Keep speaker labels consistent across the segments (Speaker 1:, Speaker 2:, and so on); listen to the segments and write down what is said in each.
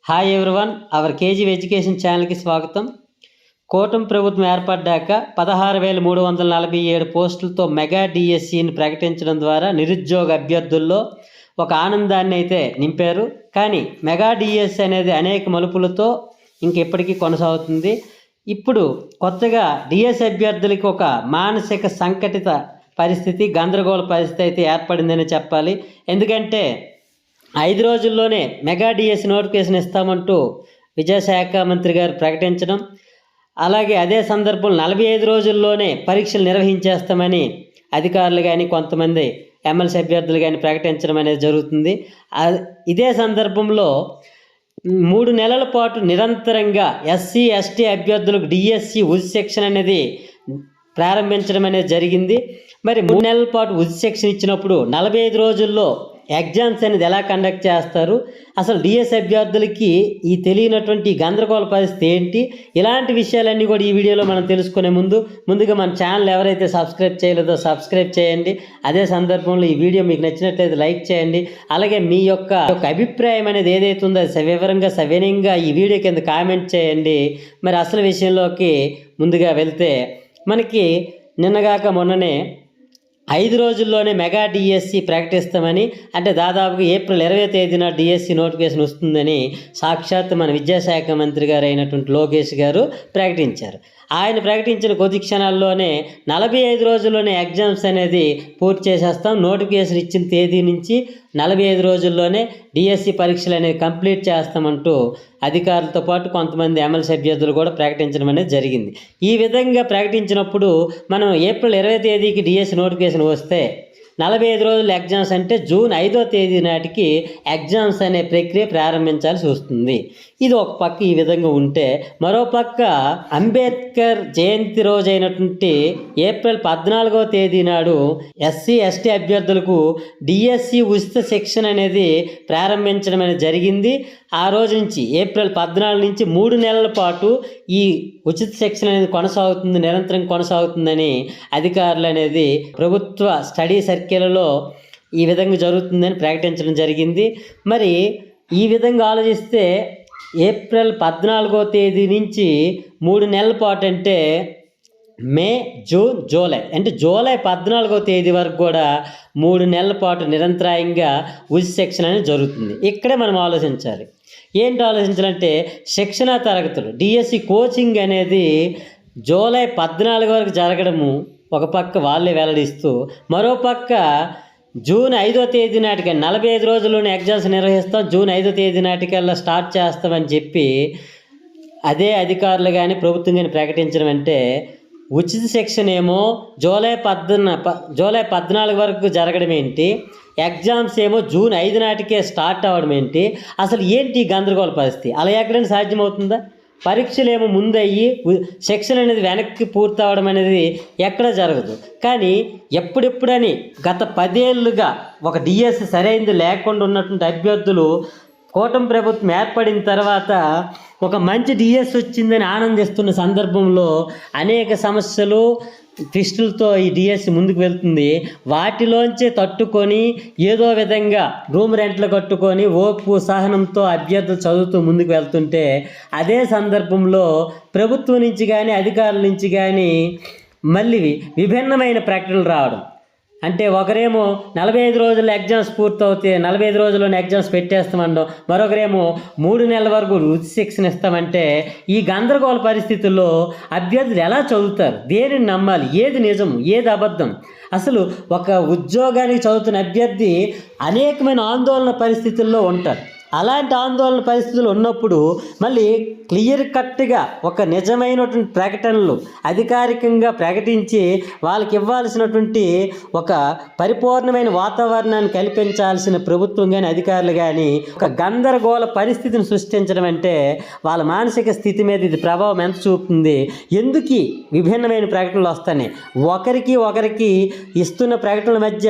Speaker 1: Hi everyone, hour కేజీవ్ education ఛానల్కి స్వాగతం. కూటమి ప్రభుత్వం ఏర్పడ్డాక 16,347 పోస్టులతో మెగా డిఎస్సిని ప్రకటించడం ద్వారా నిరుద్యోగ అభ్యర్థుల్లో ఒక ఆనందాన్ని అయితే నింపారు. కానీ మెగా డిఎస్సి అనేది అనేక మలుపులతో ఇంకెప్పటికీ కొనసాగుతుంది. ఇప్పుడు కొత్తగా డిఎస్సి అభ్యర్థులకి ఒక మానసిక సంకటిత పరిస్థితి, గందరగోళ పరిస్థితి అయితే ఏర్పడిందని చెప్పాలి. ఎందుకంటే 5 రోజుల్లోనే మెగా డిఎస్సి నోటిఫికేషన్ ఇస్తామంటూ విద్యాశాఖ మంత్రి గారు ప్రకటించడం, అలాగే అదే సందర్భంలో 45 రోజుల్లోనే పరీక్షలు నిర్వహించేస్తామని అధికారులు కానీ కొంతమంది ఎమ్మెల్సీ అభ్యర్థులు కానీ ప్రకటించడం అనేది జరుగుతుంది. ఇదే సందర్భంలో 3 నెలల పాటు నిరంతరంగా ఎస్సీ ఎస్టీ అభ్యర్థులకు డిఎస్సి ఉచిత శిక్షణ అనేది ప్రారంభించడం అనేది జరిగింది. మరి 3 నెలల పాటు ఉచిత శిక్షణ ఇచ్చినప్పుడు 45 రోజుల్లో ఎగ్జామ్స్ అనేది ఎలా కండక్ట్ చేస్తారు, అసలు డిఎస్సి అభ్యర్థులకి ఈ తెలియనటువంటి గందరగోళ పరిస్థితి ఏంటి, ఇలాంటి విషయాలన్నీ కూడా ఈ వీడియోలో మనం తెలుసుకునే ముందుగా మన ఛానల్ ఎవరైతే సబ్స్క్రైబ్ చేయలేదో సబ్స్క్రైబ్ చేయండి. అదే సందర్భంలో ఈ వీడియో మీకు నచ్చినట్లయితే లైక్ చేయండి. అలాగే మీ యొక్క అభిప్రాయం అనేది ఏదైతే ఉందో అది సవివరంగా ఈ వీడియో కింద కామెంట్ చేయండి. మరి అసలు విషయంలోకి ముందుగా వెళ్తే, మనకి నిన్నగాక మొన్ననే 5 రోజుల్లోనే మెగా డిఎస్సి ప్రకటిస్తామని, అంటే దాదాపుగా ఏప్రిల్ 20వ తేదీన డిఎస్సి నోటిఫికేషన్ వస్తుందని సాక్షాత్ మన విద్యాశాఖ మంత్రి గారు అయినటువంటి లోకేష్ గారు ప్రకటించారు. ఆయన ప్రకటించిన కొద్ది క్షణాల్లోనే 45 రోజుల్లోనే ఎగ్జామ్స్ అనేది పూర్తి చేసేస్తాం, నోటిఫికేషన్ ఇచ్చిన తేదీ నుంచి 45 రోజుల్లోనే డిఎస్సి పరీక్షలు అనేది కంప్లీట్ చేస్తామంటూ అధికారులతో పాటు కొంతమంది ఎమ్మెల్సీ అభ్యర్థులు కూడా ప్రకటించడం అనేది జరిగింది. ఈ విధంగా ప్రకటించినప్పుడు మనం ఏప్రిల్ 20వ తేదీకి డిఎస్సి నోటిఫికేషన్ వస్తే 45 రోజులు ఎగ్జామ్స్ అంటే జూన్ 5వ తేదీ నాటికి ఎగ్జామ్స్ అనే ప్రక్రియ ప్రారంభించాల్సి వస్తుంది. ఇది ఒక పక్క ఈ విధంగా ఉంటే, మరో పక్క అంబేద్కర్ జయంతి రోజు అయినటువంటి ఏప్రిల్ 14వ తేదీ నాడు ఎస్సీ ఎస్టీ అభ్యర్థులకు డిఎస్సి ఉచిత శిక్షణ అనేది ప్రారంభించడం అనేది జరిగింది. ఆ రోజు నుంచి ఏప్రిల్ 14 నుంచి 3 నెలల పాటు ఈ ఉచిత శిక్షణ అనేది కొనసాగుతుంది, నిరంతరం కొనసాగుతుందని అధికారులు అనేది ప్రభుత్వ స్టడీ సర్కిల్లో ఈ విధంగా జరుగుతుందని ప్రకటించడం జరిగింది. మరి ఈ విధంగా ఆలోచిస్తే ఏప్రిల్ 14వ తేదీ నుంచి 3 నెలల పాటు అంటే మే, జూన్, జూలై, అంటే జూలై 14వ తేదీ వరకు కూడా 3 నెలల పాటు నిరంతరాయంగా ఉచిత శిక్షణ అనేది జరుగుతుంది. ఇక్కడే మనం ఆలోచించాలి. ఏంటి ఆలోచించాలంటే, శిక్షణా తరగతులు డిఎస్సి కోచింగ్ అనేది జూలై 14 వరకు జరగడము ఒక పక్క వాళ్ళే వెల్లడిస్తూ, మరో పక్క జూన్ 5వ తేదీ నాటికి 45 రోజుల్లోనే ఎగ్జామ్స్ నిర్వహిస్తాం, జూన్ 5వ తేదీ నాటికల్లా స్టార్ట్ చేస్తామని చెప్పి అదే అధికారులు కానీ ప్రభుత్వం కానీ ప్రకటించడం అంటే, ఉచిత శిక్షణ ఏమో జూలై 14 వరకు జరగడం ఏంటి, ఎగ్జామ్స్ ఏమో జూన్ 5 నాటికే స్టార్ట్ అవ్వడం ఏంటి, అసలు ఏంటి గందరగోళ పరిస్థితి? అలా ఎక్కడైనా సాధ్యమవుతుందా? పరీక్షలు ఏమో ముందయ్యి శిక్షణ అనేది వెనక్కి పూర్తి అవడం అనేది ఎక్కడ జరగదు. కానీ ఎప్పుడెప్పుడని గత 10 ఏళ్ళుగా ఒక డిఎస్సి సరైనది లేకుండా ఉన్నటువంటి అభ్యర్థులు కూటమి ప్రభుత్వం ఏర్పడిన తర్వాత ఒక మంచి డిఎస్సి వచ్చిందని ఆనందిస్తున్న సందర్భంలో అనేక సమస్యలు, ట్విస్టులతో ఈ డిఎస్సి ముందుకు వెళ్తుంది. వాటిలోంచే తట్టుకొని ఏదో విధంగా రూమ్ రెంట్లు కట్టుకొని ఓర్పు సహనంతో అభ్యర్థులు చదువుతూ ముందుకు వెళ్తుంటే, అదే సందర్భంలో ప్రభుత్వం నుంచి కానీ అధికారుల నుంచి కానీ మళ్ళీ విభిన్నమైన ప్రకటనలు రావడం. అంటే ఒకరేమో 45 రోజుల్లో ఎగ్జామ్స్ పూర్తవుతే 45 రోజుల్లోనే ఎగ్జామ్స్ పెట్టేస్తామనడం, మరొకరేమో 3 నెలల వరకు ఉచిత శిక్షణ ఇస్తామంటే, ఈ గందరగోళ పరిస్థితుల్లో అభ్యర్థులు ఎలా చదువుతారు? దేనిని నమ్మాలి? ఏది నిజం, ఏది అబద్ధం? అసలు ఒక ఉద్యోగానికి చదువుతున్న అభ్యర్థి అనేకమైన ఆందోళన పరిస్థితుల్లో ఉంటారు. అలాంటి ఆందోళన పరిస్థితులు ఉన్నప్పుడు మళ్ళీ క్లియర్ కట్గా ఒక నిజమైనటువంటి ప్రకటనలు అధికారికంగా ప్రకటించి వాళ్ళకి ఇవ్వాల్సినటువంటి ఒక పరిపూర్ణమైన వాతావరణాన్ని కల్పించాల్సిన ప్రభుత్వం కానీ అధికారులు కానీ ఒక గందరగోళ పరిస్థితిని సృష్టించడం అంటే, వాళ్ళ మానసిక స్థితి మీద ఇది ప్రభావం ఎంత చూపుతుంది? ఎందుకు విభిన్నమైన ప్రకటనలు వస్తున్నాయి? ఒకరికి ఇస్తున్న ప్రకటనల మధ్య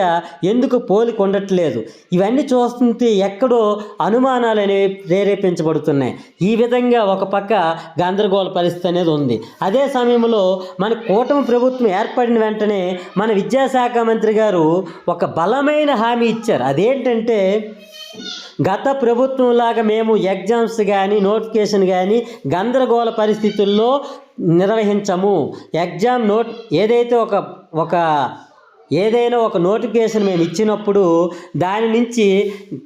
Speaker 1: ఎందుకు పోలిక ఉండట్లేదు? ఇవన్నీ చూస్తుంటే ఎక్కడో అనుమానాలు అనేవి ప్రేరేపించబడుతున్నాయి. ఈ విధంగా ఒక పక్క గందరగోళ పరిస్థితి అనేది ఉంది. అదే సమయంలో మన కూటమి ప్రభుత్వం ఏర్పడిన వెంటనే మన విద్యాశాఖ మంత్రి గారు ఒక బలమైన హామీ ఇచ్చారు. అదేంటంటే, గత ప్రభుత్వంలాగా మేము ఎగ్జామ్స్ కానీ నోటిఫికేషన్ కానీ గందరగోళ పరిస్థితుల్లో నిర్వహించము. ఎగ్జామ్ ఏదైనా ఒక నోటిఫికేషన్ మేము ఇచ్చినప్పుడు దాని నుంచి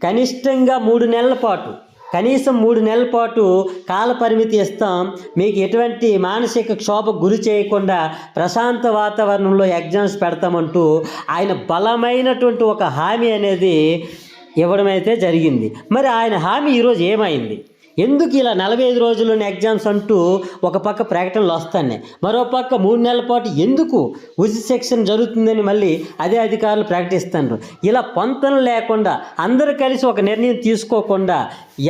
Speaker 1: కనీసం 3 నెలల పాటు కాల పరిమితి ఇస్తాం. మీకు ఎటువంటి మానసిక క్షోభకు గురి చేయకుండా ప్రశాంత వాతావరణంలో ఎగ్జామ్స్ పెడతామంటూ ఆయన బలమైనటువంటి ఒక హామీ అనేది ఇవ్వడం అయితే జరిగింది. మరి ఆయన హామీ ఈరోజు ఏమైంది? ఎందుకు ఇలా 45 రోజుల్లోని ఎగ్జామ్స్ అంటూ ఒక పక్క ప్రకటనలు వస్తున్నాయి, మరో పక్క 3 నెలల పాటు ఎందుకు ఉచిత శిక్షణ జరుగుతుందని మళ్ళీ అదే అధికారులు ప్రకటిస్తున్నారు. ఇలా పొంతన లేకుండా అందరూ కలిసి ఒక నిర్ణయం తీసుకోకుండా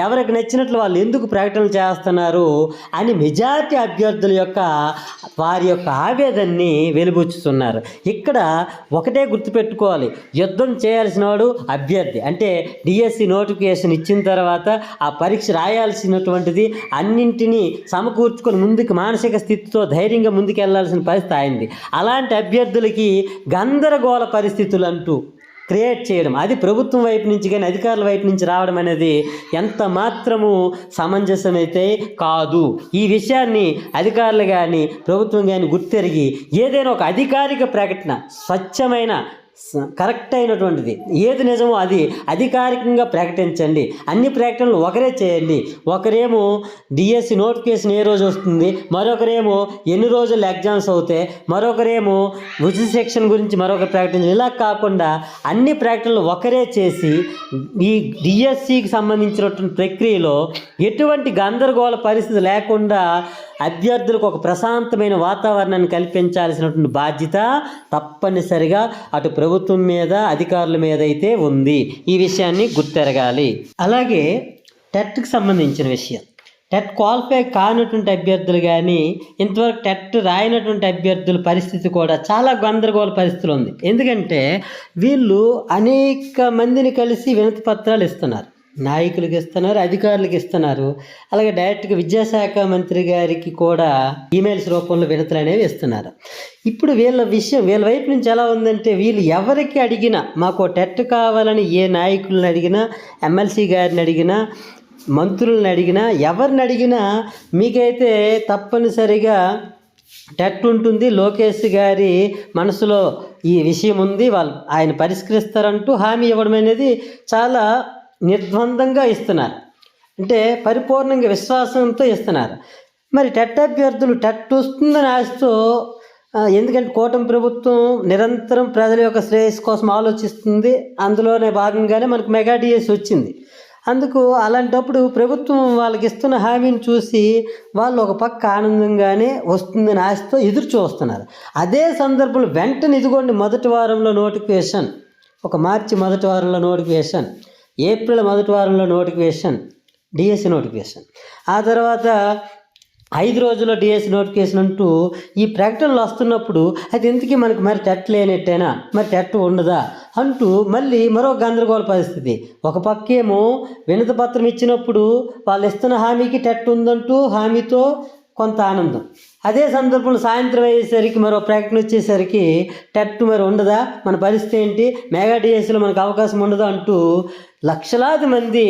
Speaker 1: ఎవరికి నచ్చినట్లు వాళ్ళు ఎందుకు ప్రకటనలు చేస్తున్నారు అని మెజారిటీ అభ్యర్థుల వారి యొక్క ఆవేదనని వెలిబుచ్చుతున్నారు. ఇక్కడ ఒకటే గుర్తుపెట్టుకోవాలి, యుద్ధం చేయాల్సిన వాడు అభ్యర్థి. అంటే డిఎస్సి నోటిఫికేషన్ ఇచ్చిన తర్వాత ఆ పరీక్ష రాయాల్సినటువంటిది అన్నింటినీ సమకూర్చుకొని ముందుకు మానసిక స్థితితో ధైర్యంగా ముందుకు వెళ్ళాల్సిన పరిస్థితి అయింది. అలాంటి అభ్యర్థులకి గందరగోళ పరిస్థితులు అంటూ క్రియేట్ చేయడం, అది ప్రభుత్వం వైపు నుంచి కానీ అధికారుల వైపు నుంచి రావడం అనేది ఎంత మాత్రము సమంజసమైతే కాదు. ఈ విషయాన్ని అధికారులు కానీ ప్రభుత్వం కానీ గుర్తెరిగి ఏదైనా ఒక అధికారిక ప్రకటన, స్వచ్ఛమైన కరెక్ట్ అయినటువంటిది ఏది నిజమో అది అధికారికంగా ప్రకటించండి. అన్ని ప్రకటనలు ఒకరే చేయండి. ఒకరేమో డిఎస్సి నోటిఫికేషన్ ఏ రోజు వస్తుంది, మరొకరేమో ఎన్ని రోజులు ఎగ్జామ్స్ అవుతాయి, మరొకరేమో ఉచిత శిక్షణ గురించి మరొక ప్రకటన. ఇలా కాకుండా అన్ని ప్రకటనలు ఒకరే చేసి ఈ డిఎస్సికి సంబంధించినటువంటి ప్రక్రియలో ఎటువంటి గందరగోళ పరిస్థితి లేకుండా అభ్యర్థులకు ఒక ప్రశాంతమైన వాతావరణాన్ని కల్పించాల్సినటువంటి బాధ్యత తప్పనిసరిగా అటు ప్రభుత్వం మీద అధికారుల మీద అయితే ఉంది. ఈ విషయాన్ని గుర్తెరగాలి. అలాగే టెట్కి సంబంధించిన విషయం, టెట్ క్వాలిఫై కానటువంటి అభ్యర్థులు కానీ ఇంతవరకు టెట్ రాయినటువంటి అభ్యర్థుల పరిస్థితి కూడా చాలా గందరగోళ పరిస్థితులు ఉంది. ఎందుకంటే వీళ్ళు అనేక మందిని కలిసి వినతి పత్రాలు ఇస్తున్నారు, నాయకులకు ఇస్తున్నారు, అధికారులకు ఇస్తున్నారు. అలాగే డైరెక్ట్గా విద్యాశాఖ మంత్రి గారికి కూడా ఈమెయిల్స్ రూపంలో వినతులు అనేవి ఇస్తున్నారు. ఇప్పుడు వీళ్ళ వైపు నుంచి ఎలా ఉందంటే, వీళ్ళు ఎవరికి అడిగినా మాకు టెట్ కావాలని ఏ నాయకులను అడిగినా, ఎమ్మెల్సీ గారిని అడిగినా, మంత్రులను అడిగినా, ఎవరిని అడిగినా మీకైతే తప్పనిసరిగా టెట్ ఉంటుంది, లోకేష్ గారి మనసులో ఈ విషయం ఉంది, ఆయన పరిష్కరిస్తారంటూ హామీ ఇవ్వడం అనేది చాలా నిర్ద్వందంగా ఇస్తున్నారు. అంటే పరిపూర్ణంగా విశ్వాసంతో ఇస్తున్నారు. మరి టెట్ అభ్యర్థులు టెట్ వస్తుందని ఆశతో, ఎందుకంటే కూటమి ప్రభుత్వం నిరంతరం ప్రజల యొక్క శ్రేయస్సు కోసం ఆలోచిస్తుంది, అందులోనే భాగంగానే మనకు మెగా డిఎస్ వచ్చింది. అందుకు అలాంటప్పుడు ప్రభుత్వం వాళ్ళకి ఇస్తున్న హామీని చూసి వాళ్ళు ఒక పక్క ఆనందంగానే వస్తుందని ఆశతో ఎదురు చూస్తున్నారు. అదే సందర్భంలో వెంటనే ఇదిగోండి మొదటి వారంలో నోటిఫికేషన్, ఒక మార్చి మొదటి వారంలో నోటిఫికేషన్, ఏప్రిల్ మొదటి వారంలో నోటిఫికేషన్, డిఎస్సి నోటిఫికేషన్, ఆ తర్వాత 5 రోజుల్లో డిఎస్సి నోటిఫికేషన్ అంటూ ఈ ప్రకటనలు వస్తున్నప్పుడు అది ఎందుకు మనకు మరి టెట్ లేనట్టేనా, మరి టెట్ ఉండదా అంటూ మళ్ళీ మరో గందరగోళ పరిస్థితి. ఒక పక్కేమో వినతి పత్రం ఇచ్చినప్పుడు వాళ్ళు ఇస్తున్న హామీకి టెట్ ఉందంటూ హామీతో కొంత ఆనందం, అదే సందర్భంలో సాయంత్రం అయ్యేసరికి మరో ప్రకటన వచ్చేసరికి టెట్ మరి ఉండదా, మన పరిస్థితి ఏంటి, మెగా డిఎస్సిలో మనకు అవకాశం ఉండదా అంటూ లక్షలాది మంది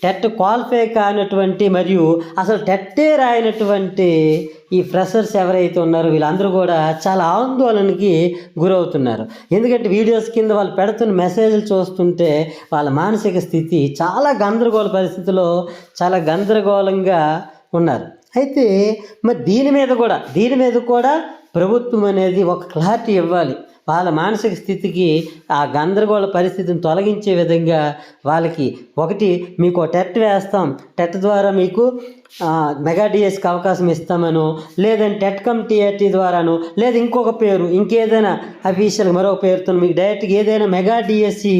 Speaker 1: టెట్ క్వాలిఫై కానటువంటి మరియు అసలు టెట్టే రాయనటువంటి ఈ ఫ్రెషర్స్ ఎవరైతే ఉన్నారో వీళ్ళందరూ కూడా చాలా ఆందోళనకి గురవుతున్నారు. ఎందుకంటే వీడియోస్ కింద వాళ్ళు పెడుతున్న మెసేజ్లు చూస్తుంటే వాళ్ళ మానసిక స్థితి చాలా గందరగోళ పరిస్థితిలో చాలా గందరగోళంగా ఉన్నారు. అయితే మరి దీని మీద కూడా ప్రభుత్వం అనేది ఒక క్లారిటీ ఇవ్వాలి. వాళ్ళ మానసిక స్థితికి ఆ గందరగోళ పరిస్థితిని తొలగించే విధంగా వాళ్ళకి ఒకటి మీకు టెట్ వేస్తాం, టెట్ ద్వారా మీకు మెగా డిఎస్కి అవకాశం ఇస్తామనో, లేదంటే టెట్ కమ్ టీఆర్టీ ద్వారానో, లేదా ఇంకొక పేరు ఇంకేదైనా అఫీషియల్ మరో పేరుతో మీకు డైరెక్ట్గా ఏదైనా మెగా డిఎస్సి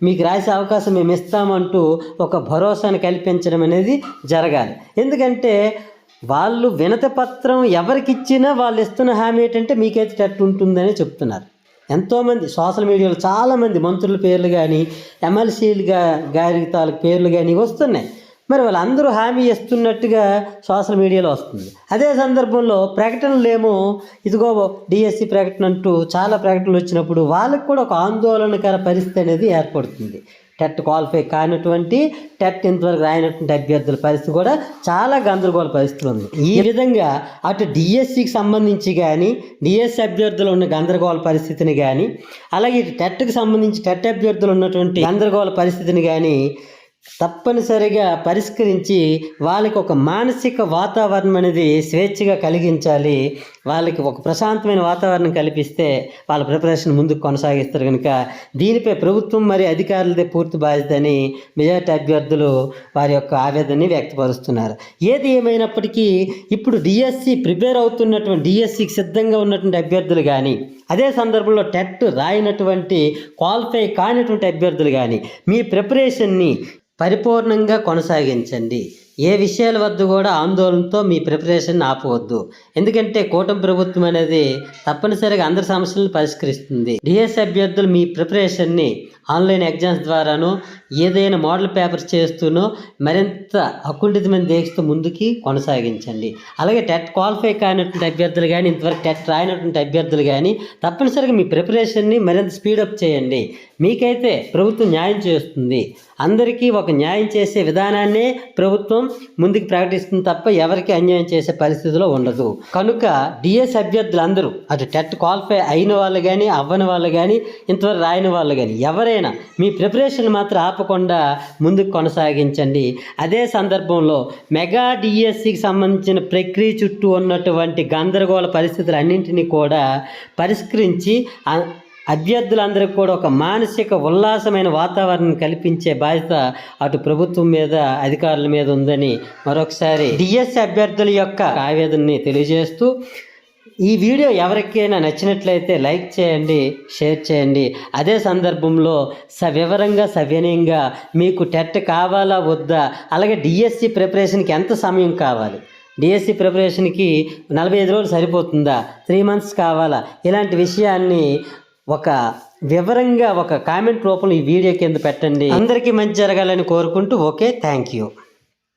Speaker 1: మీకు రాసే అవకాశం మేము ఇస్తామంటూ ఒక భరోసాను కల్పించడం అనేది జరగాలి. ఎందుకంటే వాళ్ళు వినతి పత్రం ఎవరికిచ్చినా వాళ్ళు ఇస్తున్న హామీ ఏంటంటే మీకైతే టెట్ ఉంటుందని చెప్తున్నారు. ఎంతోమంది సోషల్ మీడియాలో చాలామంది మంత్రుల పేర్లు కానీ ఎమ్మెల్సీలు గారి తాలూకు పేర్లు కానీ వస్తున్నాయి. మరి వాళ్ళందరూ హామీ ఇస్తున్నట్టుగా సోషల్ మీడియాలో వస్తుంది. అదే సందర్భంలో ప్రకటనలేమో ఇదిగో డిఎస్సి ప్రకటన అంటూ చాలా ప్రకటనలు వచ్చినప్పుడు వాళ్ళకి కూడా ఒక ఆందోళనకర పరిస్థితి అనేది ఏర్పడుతుంది. టెట్ క్వాలిఫై కానటువంటి టెట్ ఇంతవరకు రాయినటువంటి అభ్యర్థుల పరిస్థితి కూడా చాలా గందరగోళ పరిస్థితులు ఉంది. ఈ విధంగా అటు డిఎస్సికి సంబంధించి కానీ డిఎస్సి అభ్యర్థులు ఉన్న గందరగోళ పరిస్థితిని కానీ అలాగే ఇటు టెట్కి సంబంధించి టెట్ అభ్యర్థులు ఉన్నటువంటి గందరగోళ పరిస్థితిని కానీ తప్పనిసరిగా పరిష్కరించి వాళ్ళకి ఒక మానసిక వాతావరణం అనేది స్వేచ్ఛగా కలిగించాలి. వాళ్ళకి ఒక ప్రశాంతమైన వాతావరణం కల్పిస్తే వాళ్ళ ప్రిపరేషన్ ముందుకు కొనసాగిస్తారు. కనుక దీనిపై ప్రభుత్వం మరి అధికారులదే పూర్తి బాధ్యత అని మెజారిటీ అభ్యర్థులు వారి యొక్క ఆవేదనని వ్యక్తపరుస్తున్నారు. ఏది ఏమైనప్పటికీ ఇప్పుడు డిఎస్సి ప్రిపేర్ అవుతున్నటువంటి డిఎస్సికి సిద్ధంగా ఉన్నటువంటి అభ్యర్థులు కానీ అదే సందర్భంలో టెట్ రాయినటువంటి క్వాలిఫై కానిటువంటి అభ్యర్థులు కానీ మీ ప్రిపరేషన్ని పరిపూర్ణంగా కొనసాగించండి. ఏ విషయాల వద్ద కూడా ఆందోళనతో మీ ప్రిపరేషన్ ఆపవద్దు. ఎందుకంటే కూటమి ప్రభుత్వం అనేది తప్పనిసరిగా అందరి సమస్యలను పరిష్కరిస్తుంది. డిఎస్సి అభ్యర్థులు మీ ప్రిపరేషన్ని ఆన్లైన్ ఎగ్జామ్స్ ద్వారానో ఏదైనా మోడల్ పేపర్స్ చేస్తూనో మరింత అకుంఠితమైన దీక్షతో ముందుకి కొనసాగించండి. అలాగే టెట్ క్వాలిఫై కానిటువంటి అభ్యర్థులు కానీ ఇంతవరకు టెట్ రాయినటువంటి అభ్యర్థులు కానీ తప్పనిసరిగా మీ ప్రిపరేషన్ని మరింత స్పీడప్ చేయండి. మీకైతే ప్రభుత్వం న్యాయం చేస్తుంది. అందరికీ ఒక న్యాయం చేసే విధానాన్నే ప్రభుత్వం ముందుకు ప్రకటిస్తుంది తప్ప ఎవరికి అన్యాయం చేసే పరిస్థితిలో ఉండదు. కనుక డిఎస్ అభ్యర్థులు అందరూ అటు టెట్ క్వాలిఫై అయిన వాళ్ళు కానీ అవ్వని వాళ్ళు కానీ ఇంతవరకు రాయని వాళ్ళు కానీ ఎవరైనా మీ ప్రిపరేషన్ మాత్రం ఆపకుండా ముందుకు కొనసాగించండి. అదే సందర్భంలో మెగా డిఎస్సికి సంబంధించిన ప్రక్రియ చుట్టూ ఉన్నటువంటి గందరగోళ పరిస్థితులన్నింటినీ కూడా పరిష్కరించి అభ్యర్థులందరికీ కూడా ఒక మానసిక ఉల్లాసమైన వాతావరణం కల్పించే బాధ్యత అటు ప్రభుత్వం మీద అధికారుల మీద ఉందని మరొకసారి డిఎస్సి అభ్యర్థుల యొక్క ఆవేదనని తెలియజేస్తూ ఈ వీడియో ఎవరికైనా నచ్చినట్లయితే లైక్ చేయండి, షేర్ చేయండి. అదే సందర్భంలో సవివరంగా సవినయంగా మీకు టెట్ కావాలా వద్దా, అలాగే డిఎస్సి ప్రిపరేషన్కి ఎంత సమయం కావాలి, డిఎస్సి ప్రిపరేషన్కి 45 రోజులు సరిపోతుందా, 3 months కావాలా, ఇలాంటి విషయాన్ని ఒక వివరంగా ఒక కామెంట్ రూపంలో ఈ వీడియో కింద పెట్టండి. అందరికీ మంచి జరగాలని కోరుకుంటూ ఓకే, థ్యాంక్ యూ.